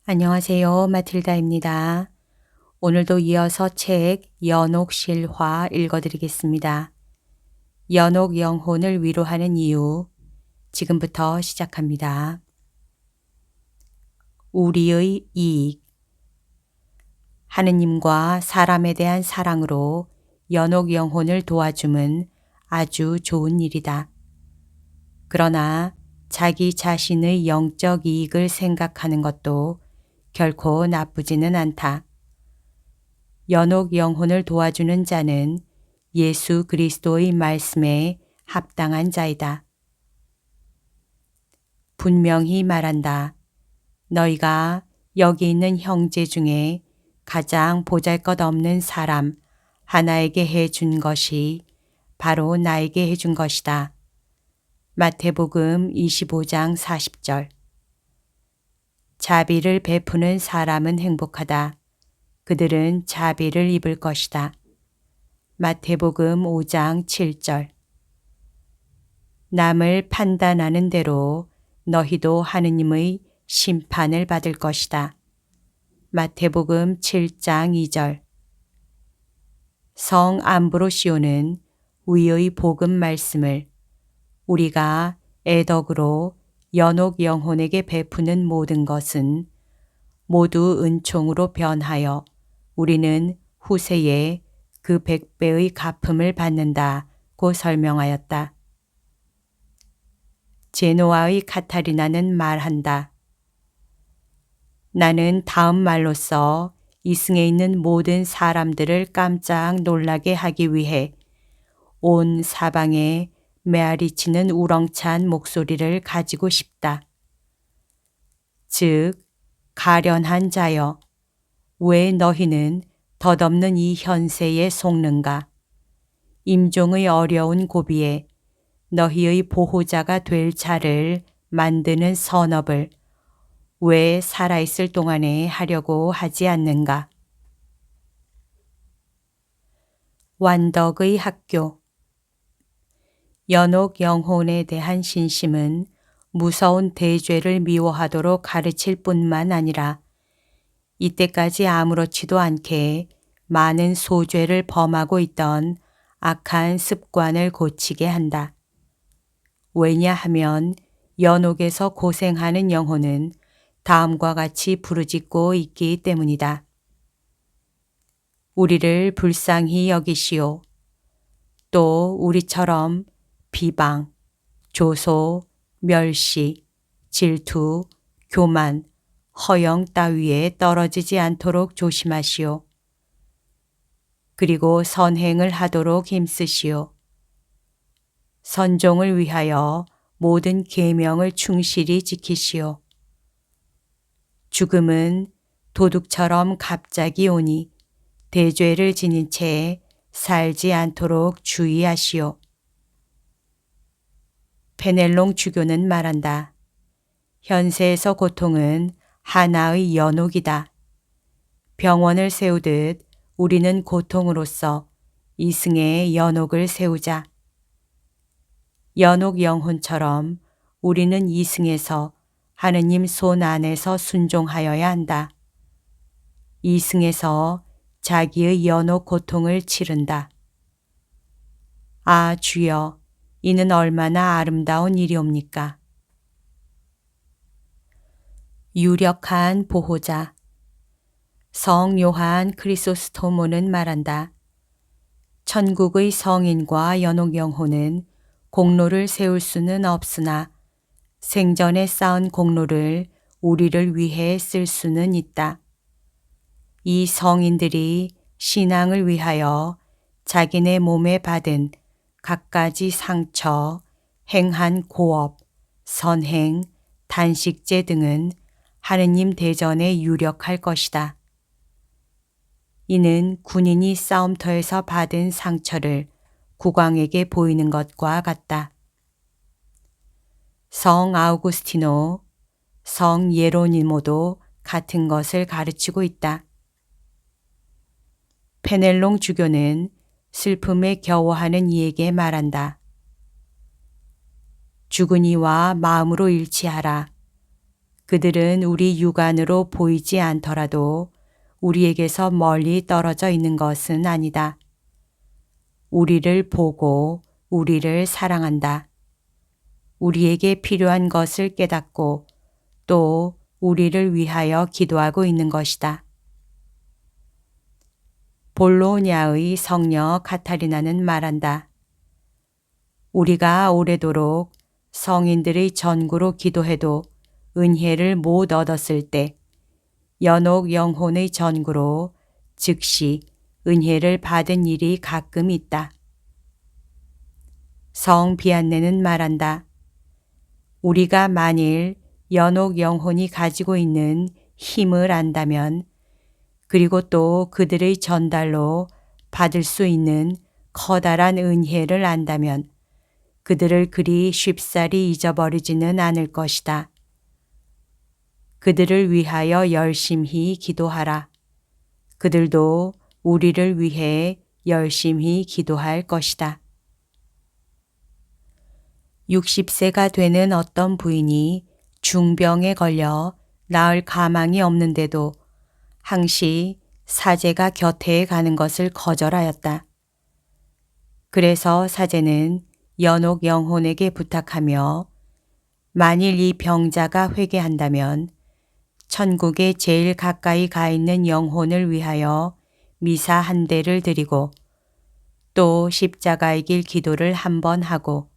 안녕하세요. 마틸다입니다. 오늘도 이어서 책 연옥 실화 읽어드리겠습니다. 연옥 영혼을 위로하는 이유. 지금부터 시작합니다. 우리의 이익. 하느님과 사람에 대한 사랑으로 연옥 영혼을 도와줌은 아주 좋은 일이다. 그러나 자기 자신의 영적 이익을 생각하는 것도 결코 나쁘지는 않다. 연옥 영혼을 도와주는 자는 예수 그리스도의 말씀에 합당한 자이다. 분명히 말한다. 너희가 여기 있는 형제 중에 가장 보잘것없는 사람 하나에게 해준 것이 바로 나에게 해준 것이다. 마태복음 25장 40절. 자비를 베푸는 사람은 행복하다. 그들은 자비를 입을 것이다. 마태복음 5장 7절. 남을 판단하는 대로 너희도 하느님의 심판을 받을 것이다. 마태복음 7장 2절. 성 암브로시오는 위의 복음 말씀을 우리가 애덕으로 연옥 영혼에게 베푸는 모든 것은 모두 은총으로 변하여 우리는 후세에 그 100배의 갚음을 받는다고 설명하였다. 제노아의 카타리나는 말한다. 나는 다음 말로써 이승에 있는 모든 사람들을 깜짝 놀라게 하기 위해 온 사방에 메아리치는 우렁찬 목소리를 가지고 싶다. 즉, 가련한 자여, 왜 너희는 덧없는 이 현세에 속는가? 임종의 어려운 고비에 너희의 보호자가 될 자를 만드는 선업을 왜 살아있을 동안에 하려고 하지 않는가? 완덕의 학교. 연옥 영혼에 대한 신심은 무서운 대죄를 미워하도록 가르칠 뿐만 아니라 이때까지 아무렇지도 않게 많은 소죄를 범하고 있던 악한 습관을 고치게 한다. 왜냐하면 연옥에서 고생하는 영혼은 다음과 같이 부르짖고 있기 때문이다. 우리를 불쌍히 여기시오. 또 우리처럼 비방, 조소, 멸시, 질투, 교만, 허영 따위에 떨어지지 않도록 조심하시오. 그리고 선행을 하도록 힘쓰시오. 선종을 위하여 모든 계명을 충실히 지키시오. 죽음은 도둑처럼 갑자기 오니 대죄를 지닌 채 살지 않도록 주의하시오. 페넬롱 주교는 말한다. 현세에서 고통은 하나의 연옥이다. 병원을 세우듯 우리는 고통으로서 이승의 연옥을 세우자. 연옥 영혼처럼 우리는 이승에서 하느님 손 안에서 순종하여야 한다. 이승에서 자기의 연옥 고통을 치른다. 아, 주여, 이는 얼마나 아름다운 일이옵니까? 유력한 보호자. 성 요한 크리소스토모는 말한다. 천국의 성인과 연옥 영혼은 공로를 세울 수는 없으나 생전에 쌓은 공로를 우리를 위해 쓸 수는 있다. 이 성인들이 신앙을 위하여 자기네 몸에 받은 갖가지 상처, 행한 고업, 선행, 단식제 등은 하느님 대전에 유력할 것이다. 이는 군인이 싸움터에서 받은 상처를 국왕에게 보이는 것과 같다. 성 아우구스티노, 성 예로니모도 같은 것을 가르치고 있다. 페넬롱 주교는 슬픔에 겨워하는 이에게 말한다. 죽은 이와 마음으로 일치하라. 그들은 우리 육안으로 보이지 않더라도 우리에게서 멀리 떨어져 있는 것은 아니다. 우리를 보고 우리를 사랑한다. 우리에게 필요한 것을 깨닫고 또 우리를 위하여 기도하고 있는 것이다. 볼로냐의 성녀 카타리나는 말한다. 우리가 오래도록 성인들의 전구로 기도해도 은혜를 못 얻었을 때 연옥 영혼의 전구로 즉시 은혜를 받은 일이 가끔 있다. 성 비안네는 말한다. 우리가 만일 연옥 영혼이 가지고 있는 힘을 안다면 그리고 또 그들의 전달로 받을 수 있는 커다란 은혜를 안다면 그들을 그리 쉽사리 잊어버리지는 않을 것이다. 그들을 위하여 열심히 기도하라. 그들도 우리를 위해 열심히 기도할 것이다. 60세가 되는 어떤 부인이 중병에 걸려 나을 가망이 없는데도 항시 사제가 곁에 가는 것을 거절하였다. 그래서 사제는 연옥 영혼에게 부탁하며 만일 이 병자가 회개한다면 천국에 제일 가까이 가 있는 영혼을 위하여 미사 한 대를 드리고 또 십자가의 길 기도를 한 번 하고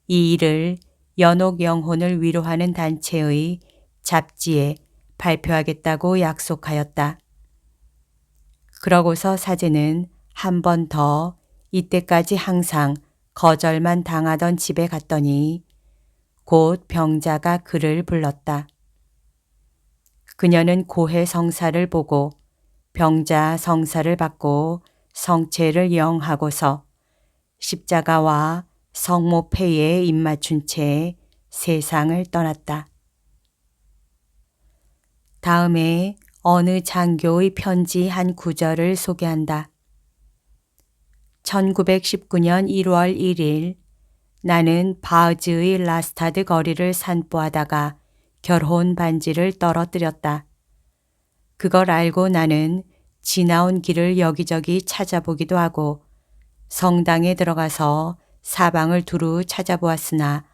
이 일을 연옥 영혼을 위로하는 단체의 잡지에 발표하겠다고 약속하였다. 그러고서 사제는 한 번 더 이때까지 항상 거절만 당하던 집에 갔더니 곧 병자가 그를 불렀다. 그녀는 고해 성사를 보고 병자 성사를 받고 성체를 영하고서 십자가와 성모패에 입맞춘 채 세상을 떠났다. 다음에 어느 장교의 편지 한 구절을 소개한다. 1919년 1월 1일 나는 바흐즈의 라스타드 거리를 산보하다가 결혼 반지를 떨어뜨렸다. 그걸 알고 나는 지나온 길을 여기저기 찾아보기도 하고 성당에 들어가서 사방을 두루 찾아보았으나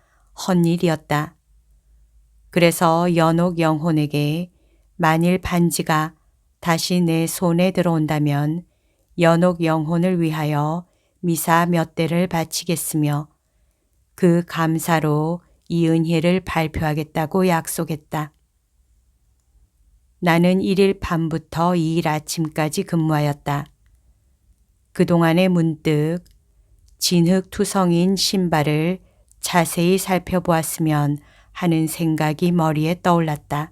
헛일이었다. 그래서 연옥 영혼에게 만일 반지가 다시 내 손에 들어온다면 연옥 영혼을 위하여 미사 몇 대를 바치겠으며 그 감사로 이 은혜를 발표하겠다고 약속했다. 나는 1일 밤부터 2일 아침까지 근무하였다. 그동안에 문득 진흙투성인 신발을 자세히 살펴보았으면 하는 생각이 머리에 떠올랐다.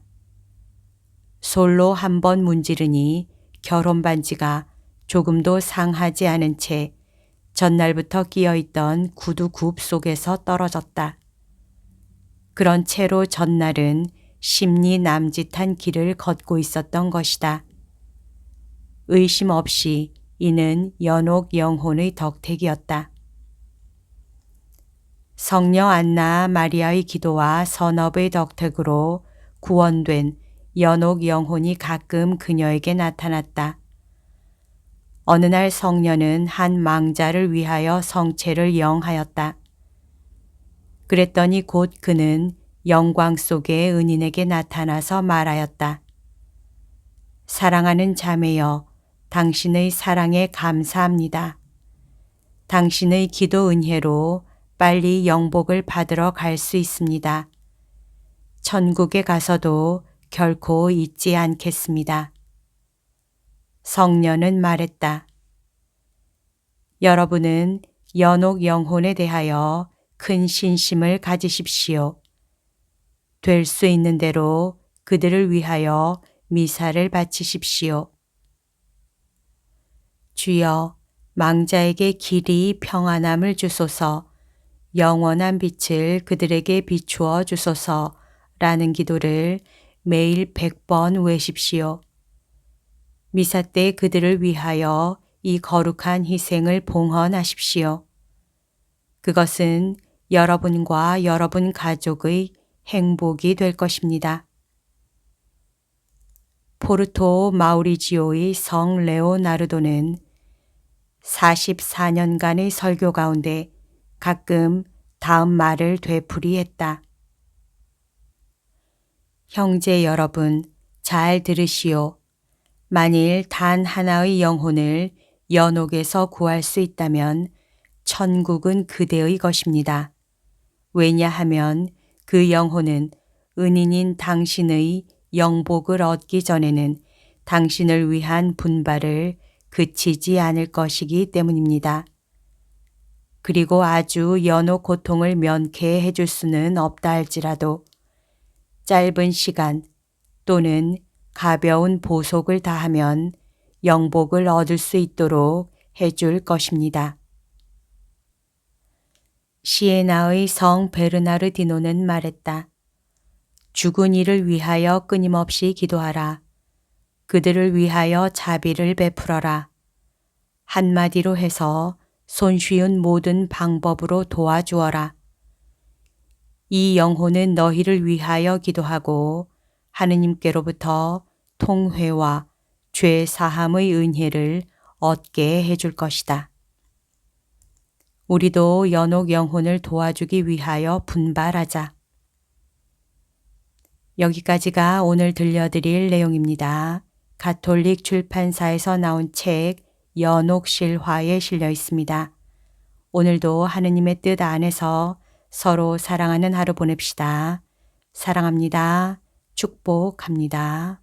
솔로 한 번 문지르니 결혼 반지가 조금도 상하지 않은 채 전날부터 끼어있던 구두 굽 속에서 떨어졌다. 그런 채로 전날은 심리 남짓한 길을 걷고 있었던 것이다. 의심 없이 이는 연옥 영혼의 덕택이었다. 성녀 안나 마리아의 기도와 선업의 덕택으로 구원된 연옥 영혼이 가끔 그녀에게 나타났다. 어느 날 성녀는 한 망자를 위하여 성체를 영하였다. 그랬더니 곧 그는 영광 속의 은인에게 나타나서 말하였다. 사랑하는 자매여, 당신의 사랑에 감사합니다. 당신의 기도 은혜로 빨리 영복을 받으러 갈 수 있습니다. 천국에 가서도 결코 잊지 않겠습니다. 성녀는 말했다. 여러분은 연옥 영혼에 대하여 큰 신심을 가지십시오. 될 수 있는 대로 그들을 위하여 미사를 바치십시오. 주여, 망자에게 길이 평안함을 주소서, 영원한 빛을 그들에게 비추어 주소서라는 기도를 매일 100번 외십시오. 미사 때 그들을 위하여 이 거룩한 희생을 봉헌하십시오. 그것은 여러분과 여러분 가족의 행복이 될 것입니다. 포르토 마우리지오의 성 레오나르도는 44년간의 설교 가운데 가끔 다음 말을 되풀이했다. 형제 여러분, 잘 들으시오. 만일 단 하나의 영혼을 연옥에서 구할 수 있다면 천국은 그대의 것입니다. 왜냐하면 그 영혼은 은인인 당신의 영복을 얻기 전에는 당신을 위한 분발을 그치지 않을 것이기 때문입니다. 그리고 아주 연옥 고통을 면케해 줄 수는 없다 할지라도 짧은 시간 또는 가벼운 보속을 다하면 영복을 얻을 수 있도록 해줄 것입니다. 시에나의 성 베르나르디노는 말했다. 죽은 이를 위하여 끊임없이 기도하라. 그들을 위하여 자비를 베풀어라. 한마디로 해서 손쉬운 모든 방법으로 도와주어라. 이 영혼은 너희를 위하여 기도하고 하느님께로부터 통회와 죄 사함의 은혜를 얻게 해줄 것이다. 우리도 연옥 영혼을 도와주기 위하여 분발하자. 여기까지가 오늘 들려드릴 내용입니다. 가톨릭 출판사에서 나온 책 연옥 실화에 실려 있습니다. 오늘도 하느님의 뜻 안에서 서로 사랑하는 하루 보냅시다. 사랑합니다. 축복합니다.